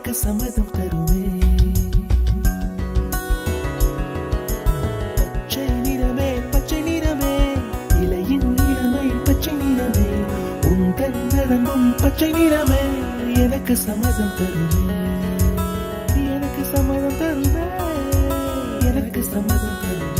எனக்கு சம்மதம் தருமே. பச்சை நிறமே பச்சை நிறமே, இலையின் நிறமை பச்சை நிறமே, உந்தன் நரம்பும் பச்சை நிறமே, எனக்கு சம்மதம் தருமே. எனக்கு சம்மதம் தருமே, எனக்கு சம்மதம் தருமே.